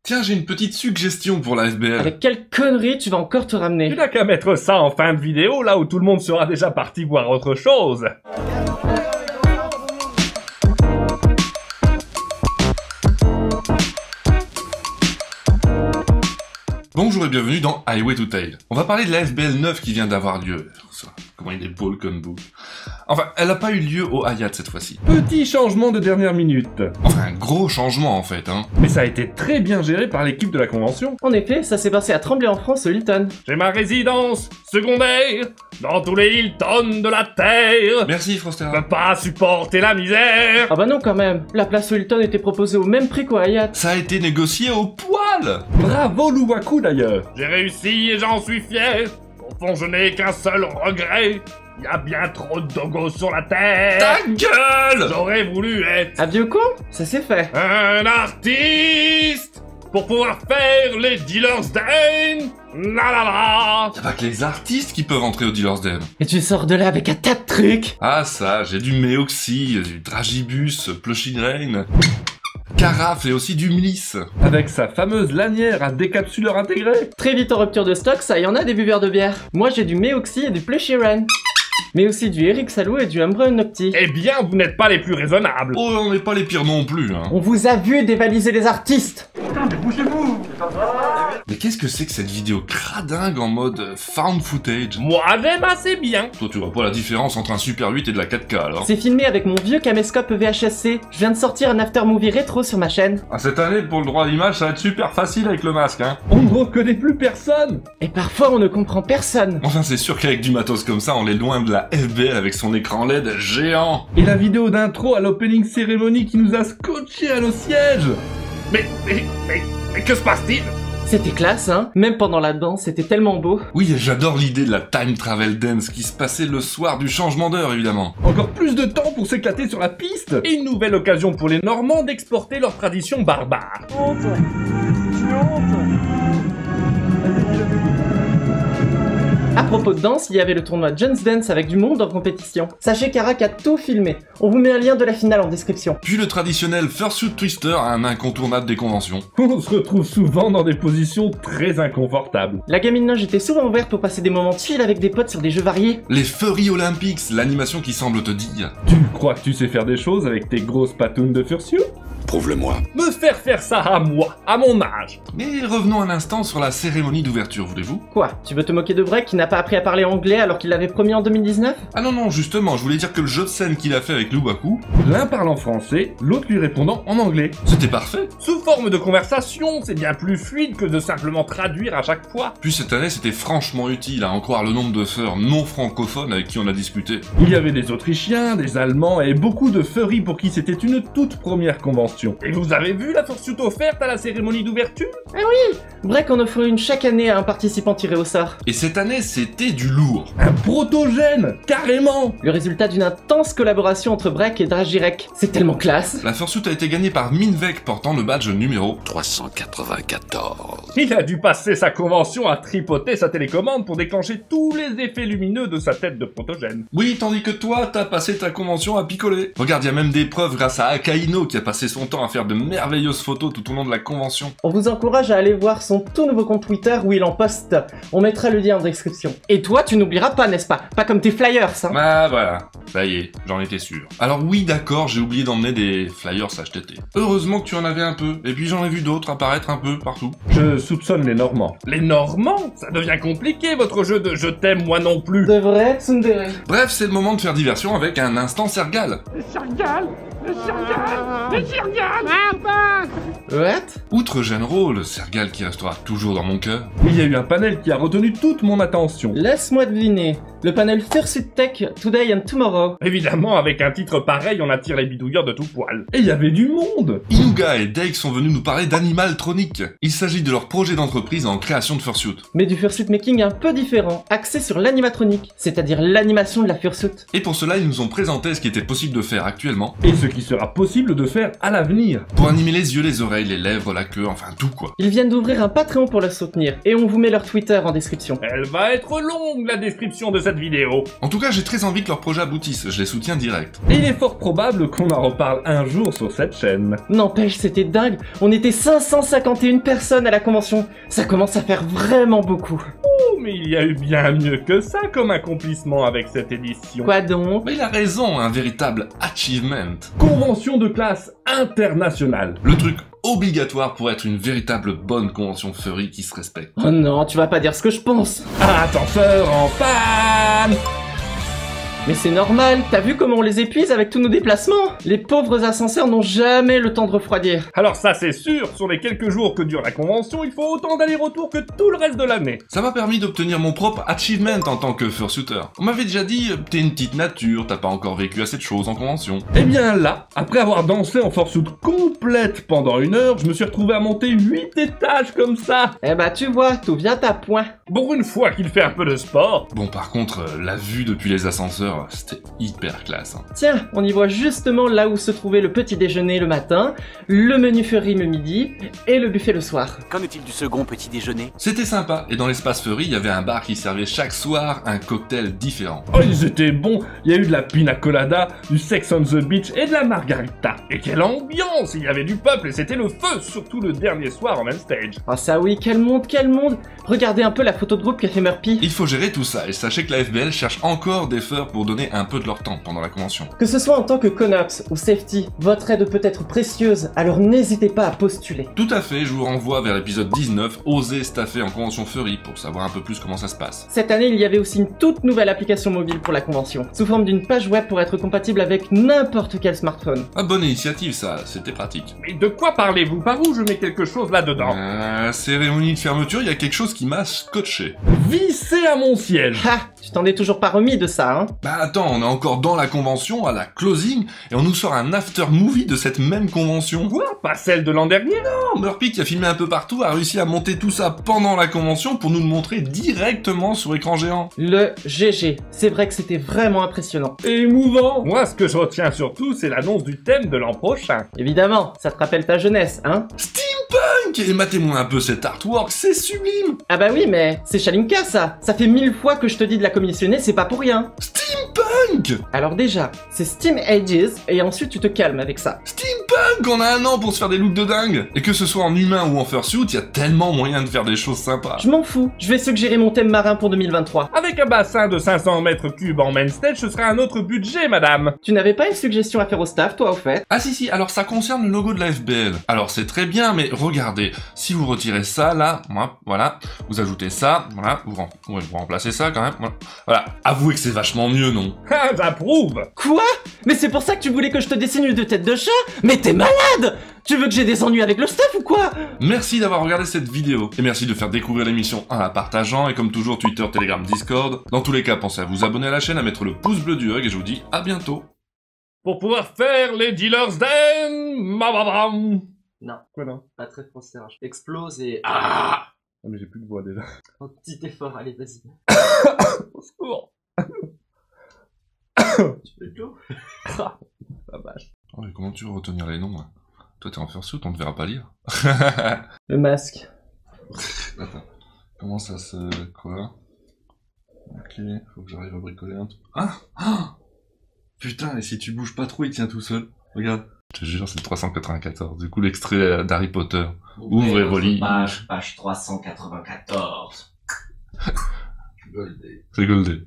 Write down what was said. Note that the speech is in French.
Tiens, j'ai une petite suggestion pour la FBL. Avec quelle connerie tu vas encore te ramener? Tu n'as qu'à mettre ça en fin de vidéo, là où tout le monde sera déjà parti voir autre chose. Bonjour et bienvenue dans Highway to Tail. On va parler de la FBL 9 qui vient d'avoir lieu. Comment il est beau le Konbu. Enfin, elle n'a pas eu lieu au Hayat cette fois-ci. Petit changement de dernière minute. Enfin, un gros changement en fait, hein. Mais ça a été très bien géré par l'équipe de la convention. En effet, ça s'est passé à Tremblay en France au Hilton. J'ai ma résidence secondaire dans tous les Hilton de la Terre. Merci Je Froster. peux pas supporter la misère. Ah bah non quand même, la place au Hilton était proposée au même prix qu'au Hayat. Ça a été négocié au poil. Bravo Louwaku d'ailleurs. J'ai réussi et j'en suis fier. Au fond, je n'ai qu'un seul regret. Il y a bien trop de dogos sur la terre. Ta gueule. J'aurais voulu être Un vieux con? Ça s'est fait. un artiste pour pouvoir faire les Dealer's Den. La la la. Y'a pas que les artistes qui peuvent entrer au Dealer's Den. Et tu sors de là avec un tas de trucs. Ah ça, j'ai du Méoxy, du Dragibus, Plushing Rain, Carafe et aussi du Mliss. Avec sa fameuse lanière à décapsuleur intégré. Très vite en rupture de stock, ça y en a des buveurs de bière. Moi j'ai du Méoxy et du Pleshiren. Mais aussi du Eric Salou et du Umbrella Nocti. Eh bien, vous n'êtes pas les plus raisonnables. Oh, on n'est pas les pires non plus, hein. On vous a vu dévaliser les artistes. Mais qu'est-ce que c'est que cette vidéo cradingue en mode found footage? Moi, j'aime assez bien. Toi, tu vois pas la différence entre un Super 8 et de la 4K, alors? C'est filmé avec mon vieux caméscope VHS-C. Je viens de sortir un aftermovie rétro sur ma chaîne. Ah, cette année, pour le droit d'image, ça va être super facile avec le masque, hein. On ne reconnaît plus personne. Et parfois on ne comprend personne. Enfin, c'est sûr qu'avec du matos comme ça, on est loin de la FBL avec son écran LED géant. Et la vidéo d'intro à l'opening cérémonie qui nous a scotché à nos sièges. Mais que se passe-t-il? C'était classe, hein. Même pendant la danse, c'était tellement beau. Oui, et j'adore l'idée de la time travel dance qui se passait le soir du changement d'heure, évidemment. Encore plus de temps pour s'éclater sur la piste. Et une nouvelle occasion pour les Normands d'exporter leur tradition barbare. À propos de danse, il y avait le tournoi Just Dance avec du monde en compétition. Sachez qu'Arak a tout filmé. On vous met un lien de la finale en description. Puis le traditionnel Fursuit Twister, un incontournable des conventions. On se retrouve souvent dans des positions très inconfortables. La gamine ninja était souvent ouverte pour passer des moments de chill avec des potes sur des jeux variés. Les Furry Olympics, l'animation qui semble te dire. Tu crois que tu sais faire des choses avec tes grosses patounes de fursuit? Prouve-le-moi. Me faire ça à moi, à mon âge. Mais revenons un instant sur la cérémonie d'ouverture, voulez-vous? Quoi? Tu veux te moquer de Break qui n'a pas appris à parler anglais alors qu'il l'avait promis en 2019? Ah non, justement, je voulais dire que le jeu de scène qu'il a fait avec Louwaku, L'un parle en français, l'autre lui répondant en anglais. c'était parfait. Sous forme de conversation, c'est bien plus fluide que de simplement traduire à chaque fois. Puis cette année, c'était franchement utile à en croire le nombre de furs non francophones avec qui on a discuté. Il y avait des Autrichiens, des Allemands et beaucoup de furries pour qui c'était une toute première convention. Et vous avez vu la fursuit offerte à la cérémonie d'ouverture? Break en offre une chaque année à un participant tiré au sort. Et cette année, c'était du lourd. Un protogène, carrément. Le résultat d'une intense collaboration entre Break et Dragirek. C'est tellement classe. La fursuit a été gagnée par Minvek portant le badge numéro 394. Il a dû passer sa convention à tripoter sa télécommande pour déclencher tous les effets lumineux de sa tête de protogène. Oui, tandis que toi, t'as passé ta convention à picoler. Regarde, y a même des preuves grâce à Akaino qui a passé son temps à faire de merveilleuses photos tout au long de la convention. On vous encourage à aller voir son tout nouveau compte Twitter où il en poste. On mettra le lien en description. Et toi, tu n'oublieras pas, n'est-ce pas? Pas comme tes flyers, hein. Ah voilà, ça y est, j'en étais sûr. Alors oui, d'accord, j'ai oublié d'emmener des flyers HTT. Heureusement que tu en avais un peu, et puis j'en ai vu d'autres apparaître un peu partout. Je soupçonne les Normands. Les Normands? Ça devient compliqué votre jeu de je t'aime moi non plus. De vrai, Tsundere. Bref, c'est le moment de faire diversion avec un instant Sergal. What? Outre Genro, le Sergal qui restera toujours dans mon cœur. Il y a eu un panel qui a retenu toute mon attention. Laisse-moi deviner. Le panel Fursuit Tech Today and Tomorrow. Évidemment, avec un titre pareil, on attire les bidouilleurs de tout poil. Et il y avait du monde. Inuga et Dake sont venus nous parler d'Animaltronic. Il s'agit de leur projet d'entreprise en création de fursuit. Mais du Fursuit Making un peu différent, axé sur l'animatronique, c'est-à-dire l'animation de la Fursuit. Et pour cela, ils nous ont présenté ce qui était possible de faire actuellement, Et ce qui sera possible de faire à l'avenir. pour animer les yeux, les oreilles, les lèvres, la queue, enfin tout quoi. Ils viennent d'ouvrir un Patreon pour le soutenir, et on vous met leur Twitter en description. Elle va être longue, la description de cette cette vidéo. En tout cas, j'ai très envie que leur projet aboutisse, je les soutiens direct. Et il est fort probable qu'on en reparle un jour sur cette chaîne. N'empêche, c'était dingue. On était 551 personnes à la convention. Ça commence à faire vraiment beaucoup. Oh, mais il y a eu bien mieux que ça comme accomplissement avec cette édition. Quoi donc? Mais il a raison, un véritable achievement. Convention de classe internationale. Le truc obligatoire pour être une véritable bonne convention furry qui se respecte. Oh non, tu vas pas dire ce que je pense. Ascenseur en panne. Mais c'est normal, t'as vu comment on les épuise avec tous nos déplacements? Les pauvres ascenseurs n'ont jamais le temps de refroidir. Alors ça c'est sûr, sur les quelques jours que dure la convention, il faut autant d'aller-retour que tout le reste de l'année. Ça m'a permis d'obtenir mon propre achievement en tant que fursuiter. On m'avait déjà dit, t'es une petite nature, t'as pas encore vécu assez de choses en convention. Et bien là, après avoir dansé en fursuit complète pendant 1 heure, je me suis retrouvé à monter 8 étages comme ça. Eh bah tu vois, tout vient à point. Pour une fois qu'il fait un peu de sport. Bon par contre, la vue depuis les ascenseurs, c'était hyper classe. Hein. Tiens, on y voit justement là où se trouvait le petit déjeuner le matin, le menu furry le midi et le buffet le soir. Qu'en est-il du second petit déjeuner? C'était sympa, et dans l'espace furry, il y avait un bar qui servait chaque soir un cocktail différent. Oh, ils étaient bons. Il y a eu de la pina colada, du sex on the beach et de la margarita. Et quelle ambiance! Il y avait du peuple et c'était le feu, surtout le dernier soir en main stage. Oh ça oui, quel monde, quel monde! Regardez un peu la photo de groupe qu'a fait Murphy. Il faut gérer tout ça, et sachez que la FBL cherche encore des furs pour donner un peu de leur temps pendant la convention. Que ce soit en tant que Connox ou Safety, votre aide peut être précieuse, alors n'hésitez pas à postuler. Tout à fait, je vous renvoie vers l'épisode 19, Oser staffer en convention furry, pour savoir un peu plus comment ça se passe. Cette année, il y avait aussi une toute nouvelle application mobile pour la convention, sous forme d'une page web pour être compatible avec n'importe quel smartphone. Ah, bonne initiative ça, c'était pratique. Mais de quoi parlez-vous? Par où je mets quelque chose là-dedans? Cérémonie de fermeture, il y a quelque chose qui m'a scotché. Vissé à mon siège. Ha! Tu t'en es toujours pas remis de ça, hein? Bah attends, on est encore dans la convention, à la closing, et on nous sort un after movie de cette même convention. Quoi? Pas celle de l'an dernier? Non, Murphy qui a filmé un peu partout a réussi à monter tout ça pendant la convention pour nous le montrer directement sur écran géant. Le GG. C'est vrai que c'était vraiment impressionnant. Émouvant. Moi, ce que je retiens surtout, c'est l'annonce du thème de l'an prochain. Évidemment, ça te rappelle ta jeunesse, hein? Steampunk! Et matez-moi un peu cet artwork, c'est sublime! Ah bah oui, mais c'est Shalinka ça! Ça fait 1000 fois que je te dis de la commissionner, c'est pas pour rien! Steampunk! Alors déjà, c'est Steam Ages, et ensuite tu te calmes avec ça. Steampunk! On a 1 an pour se faire des looks de dingue! Et que ce soit en humain ou en fursuit, il y a tellement moyen de faire des choses sympas. Je m'en fous, je vais suggérer mon thème marin pour 2023. Avec un bassin de 500 mètres cubes en main stage, ce sera un autre budget, madame. Tu n'avais pas une suggestion à faire au staff, toi, au fait? Ah si, alors ça concerne le logo de la FBL. Alors c'est très bien, mais regardez, si vous retirez ça, là, voilà, vous ajoutez ça, voilà, vous remplacez ça quand même, voilà. Avouez que c'est vachement mieux, non? Ah, j'approuve. Quoi? Mais c'est pour ça que tu voulais que je te dessine une tête de chat? Mais t'es malade! Tu veux que j'ai des ennuis avec le staff ou quoi? Merci d'avoir regardé cette vidéo, et merci de faire découvrir l'émission en la partageant, et comme toujours Twitter, Telegram, Discord. Dans tous les cas, pensez à vous abonner à la chaîne, à mettre le pouce bleu du hug, et je vous dis à bientôt. Pour pouvoir faire les dealers den... Non. Quoi non? Pas très français, je explose et... Ah, mais j'ai plus de voix déjà. Un petit effort, allez, vas-y. Au secours. Tu veux de l'eau? La vache. Oh, mais comment tu veux retenir les noms, là? Toi t'es en fursuit, on ne verra pas lire. Le masque. Attends, comment ça se... quoi? Ok, faut que j'arrive à bricoler un truc. Ah, putain, et si tu bouges pas trop, il tient tout seul. Regarde. Je te jure, c'est le 394. Du coup, l'extrait d'Harry Potter. Ouvrez vos livres. Page 394. C'est goldé.